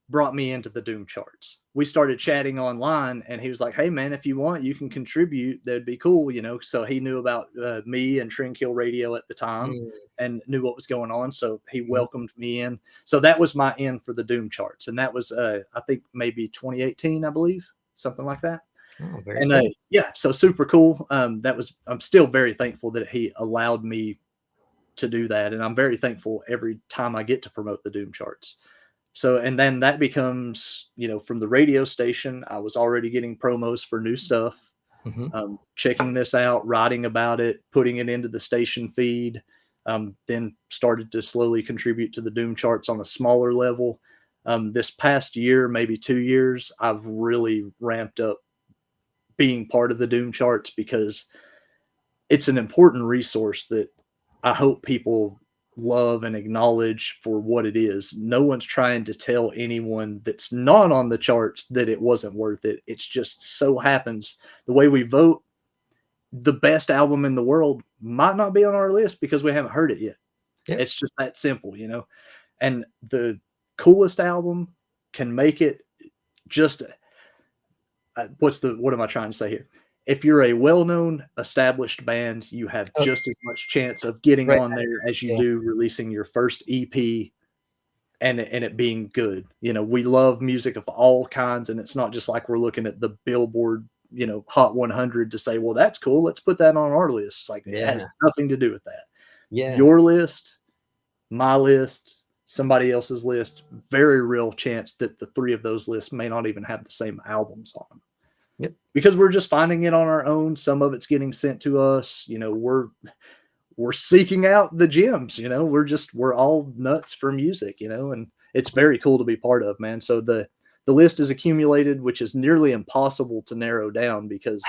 brought me into the Doom charts. We started chatting online, and he was like, "Hey, man, if you want, you can contribute. That'd be cool, you know." So he knew about me and Trendkill Radio at the time, Mm, and knew what was going on. So he mhm. welcomed me in. So that was my in for the Doom charts, and that was I think maybe 2018, I believe, something like that. Oh, very And cool. yeah, so super cool. I'm still very thankful that he allowed me to do that, and I'm very thankful every time I get to promote the Doom charts. So, and then that becomes, from the radio station, I was already getting promos for new stuff, Mhm. checking this out, writing about it, putting it into the station feed, then started to slowly contribute to the Doom charts on a smaller level. This past year, maybe 2 years, I've really ramped up being part of the Doom charts because it's an important resource that I hope people love and acknowledge for what it is. No one's trying to tell anyone that's not on the charts that it wasn't worth it. It's just so happens the way we vote, the best album in the world might not be on our list because we haven't heard it yet. Yep. It's just that simple. And the coolest album can make it just what am I trying to say here? If you're a well-known established band, you have Oh, just as much chance of getting right. on there as you Yeah. do releasing your first EP and it being good. We love music of all kinds, and it's not just like we're looking at the Billboard, Hot 100 to say, well, that's cool. Let's put that on our list. It's like it has Yeah. nothing to do with that. Yeah. Your list, my list, somebody else's list, very real chance that the three of those lists may not even have the same albums on them Yep. because we're just finding it on our own. Some of it's getting sent to us. We're seeking out the gems. We're all nuts for music. And it's very cool to be part of, man. So the list is accumulated, which is nearly impossible to narrow down because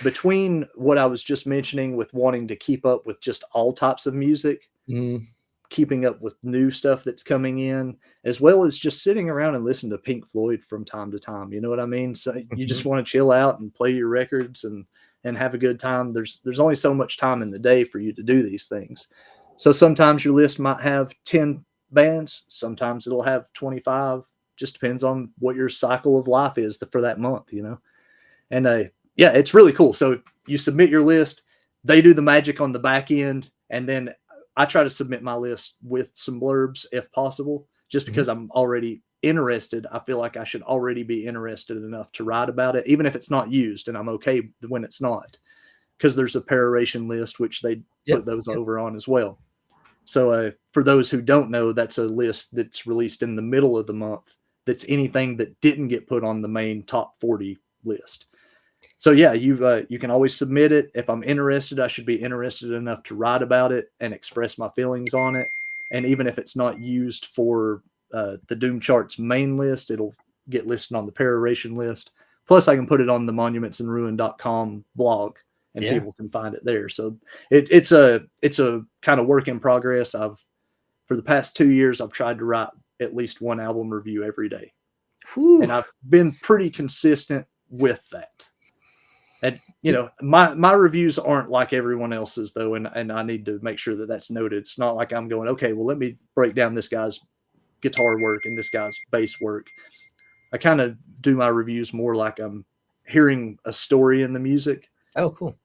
between what I was just mentioning with wanting to keep up with just all types of music, Mm, keeping up with new stuff that's coming in, as well as just sitting around and listening to Pink Floyd from time to time. You know what I mean? So you just mhm. want to chill out and play your records and have a good time. There's only so much time in the day for you to do these things. So sometimes your list might have 10 bands, sometimes it'll have 25. Just depends on what your cycle of life is for that month. And yeah, it's really cool. So you submit your list, they do the magic on the back end, and then I try to submit my list with some blurbs if possible, just Mhm. because I'm already interested. I feel like I should already be interested enough to write about it, even if it's not used, and I'm okay when it's not, because there's a peroration list, which they Yep. put those Yep. over on as well. So for those who don't know, that's a list that's released in the middle of the month. That's anything that didn't get put on the main top 40 list. So yeah, you can always submit it. If I'm interested, I should be interested enough to write about it and express my feelings on it. And even if it's not used for the Doom Charts main list, it'll get listed on the peroration list. Plus, I can put it on the monumentsandruin.com blog, and Yeah. people can find it there. So it's a kind of work in progress. For the past 2 years, I've tried to write at least one album review every day, Whew. and I've been pretty consistent with that. And you know, my reviews aren't like everyone else's though, and I need to make sure that that's noted. It's not like I'm going, okay, well, let me break down this guy's guitar work and this guy's bass work. I kind of do my reviews more like I'm hearing a story in the music, Oh, cool.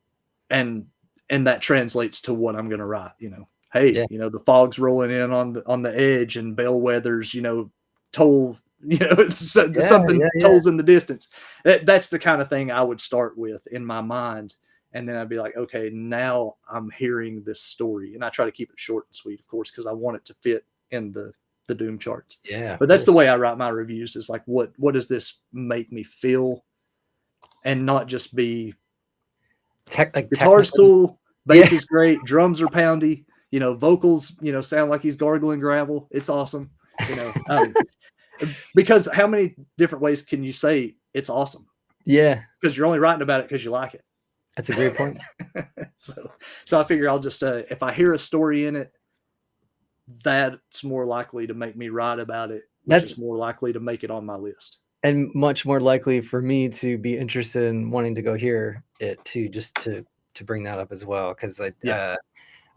and that translates to what I'm going to write. You know, hey, Yeah. you know, the fog's rolling in on the edge, and bellwethers, you know, toll, you know, Yeah, something yeah, yeah. tolls in the distance. That's the kind of thing I would start with in my mind, and then I'd be like, okay, now I'm hearing this story, and I try to keep it short and sweet, of course, because I want it to fit in the Doom charts. Yeah, of But that's the course. way I write my reviews. Is like, what does this make me feel, and not just be Like guitar's technically. cool, Yeah. bass is great, drums are poundy, you know, vocals, you know, sound like he's gargling gravel. It's awesome, you know, because how many different ways can you say it's awesome? Yeah. Because you're only writing about it because you like it. That's a great point. So I figure I'll just if I hear a story in it, that's more likely to make me write about it, which That's is more likely to make it on my list. and much more likely for me to be interested in wanting to go hear it too, just to bring that up as well. Because Yeah,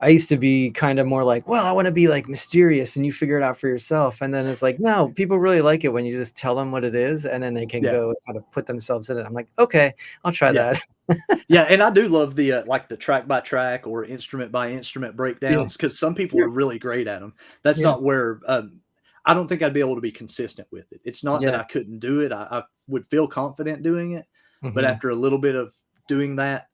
I used to be kind of more like, well, I want to be like mysterious and you figure it out for yourself. And then it's like, no, people really like it when you just tell them what it is and then they can yeah, go and kind of put themselves in it. I'm like, okay, I'll try yeah. that. Yeah, and I do love the like the track by track or instrument by instrument Yeah. breakdowns because some people Yeah. are really great at them. That's Yeah. not where I don't think I'd be able to be consistent with it. It's not that Yeah. I couldn't do it. I would feel confident doing it, but Hmm. after a little bit of doing that,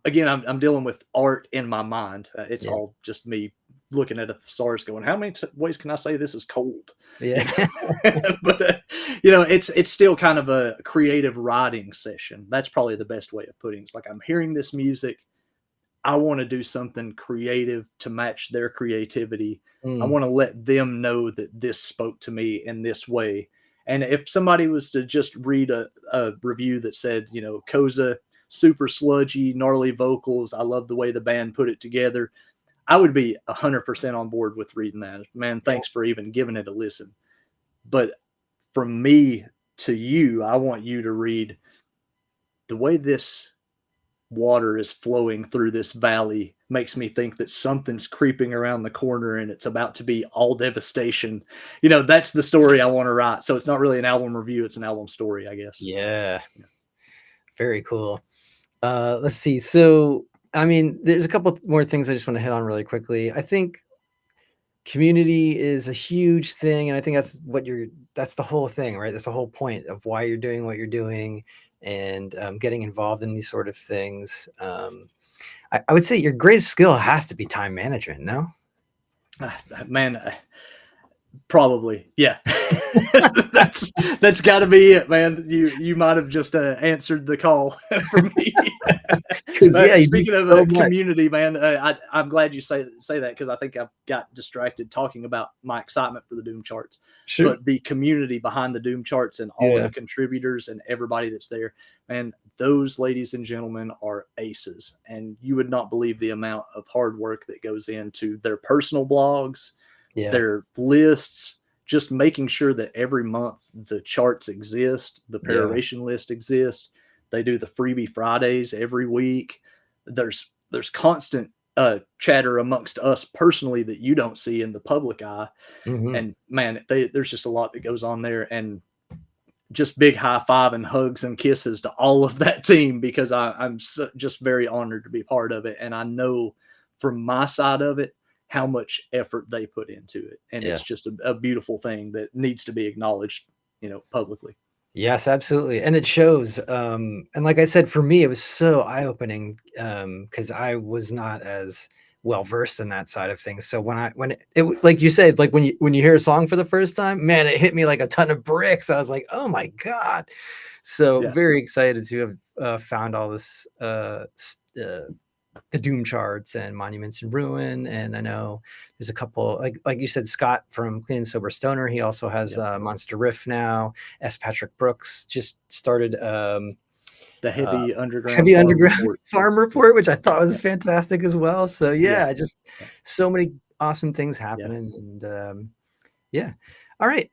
again, I'm dealing with art in my mind. It's Yeah. all just me looking at a thesaurus, going, "How many ways can I say this is cold?" You Yeah. know, but you know, it's still kind of a creative writing session. That's probably the best way of putting it. It's like I'm hearing this music. I want to do something creative to match their creativity. I Mm. want to let them know that this spoke to me in this way. And if somebody was to just read a review that said, you know, Koza, super sludgy, gnarly vocals, I love the way the band put it together, I would be 100% on board with reading that. Man, Yeah. thanks for even giving it a listen. But from me to you, I want you to read the way this water is flowing through this valley makes me think that something's creeping around the corner and it's about to be all devastation. You know, that's the story I want to write. So it's not really an album review, it's an album story, I guess. Yeah. Very cool. Let's see. So, I mean, there's a couple more things I just want to hit on really quickly. I think community is a huge thing, and I think that's the whole thing, right? That's the whole point of why you're doing what you're doing, and getting involved in these sort of things. I would say your greatest skill has to be time management. No. Man, probably, yeah. That's got to be it, man. You might have just answered the call for me. Because yeah, you do Speaking of so a much. community, man, I'm glad you say that because I think I've got distracted talking about my excitement for the Doom charts, Sure. but the community behind the Doom charts and all of Yeah. the contributors and everybody that's there, man, those ladies and gentlemen are aces, and you would not believe the amount of hard work that goes into their personal blogs, Yeah. their lists, just making sure that every month the charts exist, the Yeah. peroration list exists. They do the freebie Fridays every week. There's constant chatter amongst us personally that you don't see in the public eye. Hmm. And man, there's just a lot that goes on there. And just big high five and hugs and kisses to all of that team because I'm just very honored to be part of it. And I know from my side of it how much effort they put into it. And it's Yes. just a beautiful thing that needs to be acknowledged, you know, publicly. Yes, absolutely, and it shows. And like I said, for me, it was so eye-opening because I was not as well versed in that side of things. So like you said, like when you hear a song for the first time, man, it hit me like a ton of bricks. I was like, oh my God. So Yeah. very excited to have found all this the Doom charts and Monuments in Ruin. And I know there's a couple like you said, Scott from Clean and Sober Stoner. He also has Yeah. Monster Riff now. S. Patrick Brooks just started The uh, heavy underground Heavy farm Underground report. Farm Report, which I thought was fantastic as well. So Yeah. yeah, just so many awesome things Yeah. happening. And yeah. All right.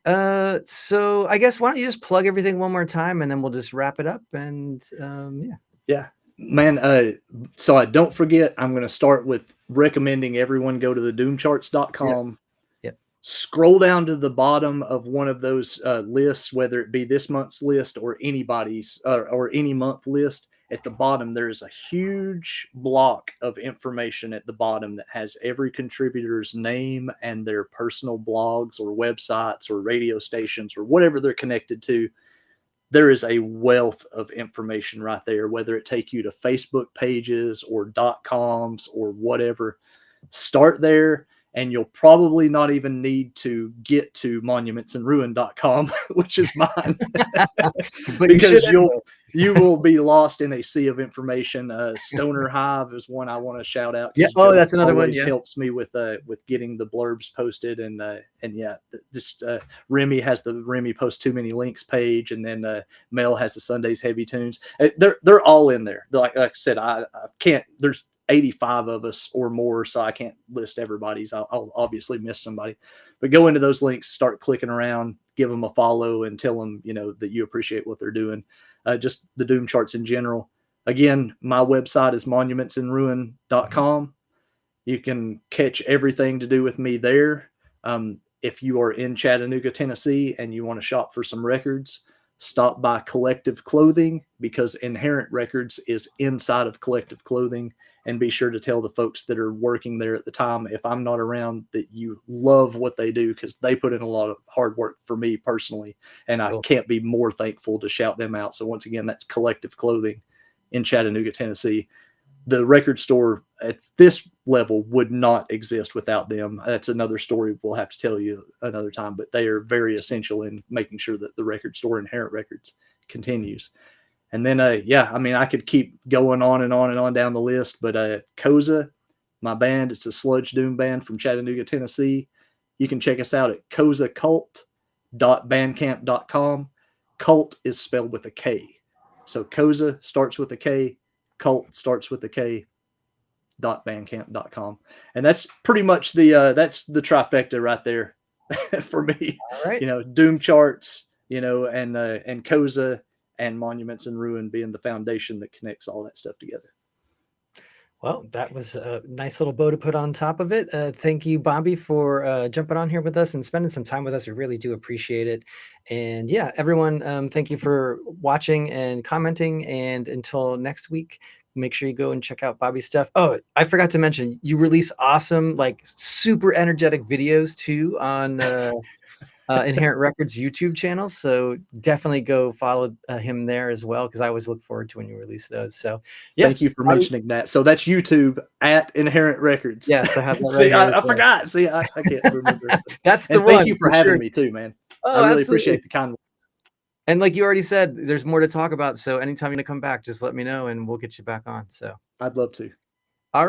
So I guess why don't you just plug everything one more time and then we'll just wrap it up and yeah. Yeah. Man, so I don't forget, I'm going to start with recommending everyone go to the Yeah. doomcharts.com. Yep. Scroll down to the bottom of one of those lists, whether it be this month's list or anybody's or any month list. At the bottom, there is a huge block of information at the bottom that has every contributor's name and their personal blogs or websites or radio stations or whatever they're connected to. There is a wealth of information right there, whether it take you to Facebook pages or .coms or whatever. Start there, and you'll probably not even need to get to monumentsandruin.com, which is mine, But you should because anyway. you will be lost in a sea of information. Stoner Hive is one I want to shout out Yeah. because Oh, Joe that's another one. always Yes. helps me with getting the blurbs posted, and yeah, just Remy has the Remy Post Too Many Links page, and then Mel has the Sundays Heavy Tunes. They're all in there. Like I said, I can't. There's 85 of us or more, so I can't list everybody's. I'll obviously miss somebody, but go into those links, start clicking around, give them a follow, and tell them that you appreciate what they're doing. Just the Doom charts in general. Again, my website is monumentsandruin.com. You can catch everything to do with me there. If you are in Chattanooga, Tennessee, and you want to shop for some records, stop by Collective Clothing, because Inherent Records is inside of Collective Clothing. And be sure to tell the folks that are working there at the time, if I'm not around, that you love what they do, because they put in a lot of hard work for me personally. And I Cool. can't be more thankful to shout them out. So once again, that's Collective Clothing in Chattanooga, Tennessee. The record store at this level would not exist without them. That's another story we'll have to tell you another time, but they are very essential in making sure that the record store, Inherent Records, continues. And then, yeah, I mean, I could keep going on and on and on down the list, but Koza, my band, it's a sludge doom band from Chattanooga, Tennessee. You can check us out at kozacult.bandcamp.com. Cult is spelled with a K. So Koza starts with a K, Cult starts with a K, .bandcamp.com. And that's pretty much that's the trifecta right there for me. All right. Doom charts, and Koza and Monuments and Ruin being the foundation that connects all that stuff together. Well, that was a nice little bow to put on top of it. Thank you, Bobby, for jumping on here with us and spending some time with us. We really do appreciate it. And yeah, everyone, thank you for watching and commenting. And until next week, make sure you go and check out Bobby's stuff. Oh, I forgot to mention, you release awesome, like super energetic videos too on Inherent Records YouTube channel. So definitely go follow him there as well, because I always look forward to when you release those. So yeah. Thank you for mentioning that. So that's YouTube at Inherent Records. Yes, I have that right See, here. I forgot. See, I can't remember. That's the and one. thank you for having sure. me too, man. Oh, I really absolutely. appreciate the kind words. And like you already said, there's more to talk about. So anytime you're gonna come back, just let me know and we'll get you back on. So I'd love to.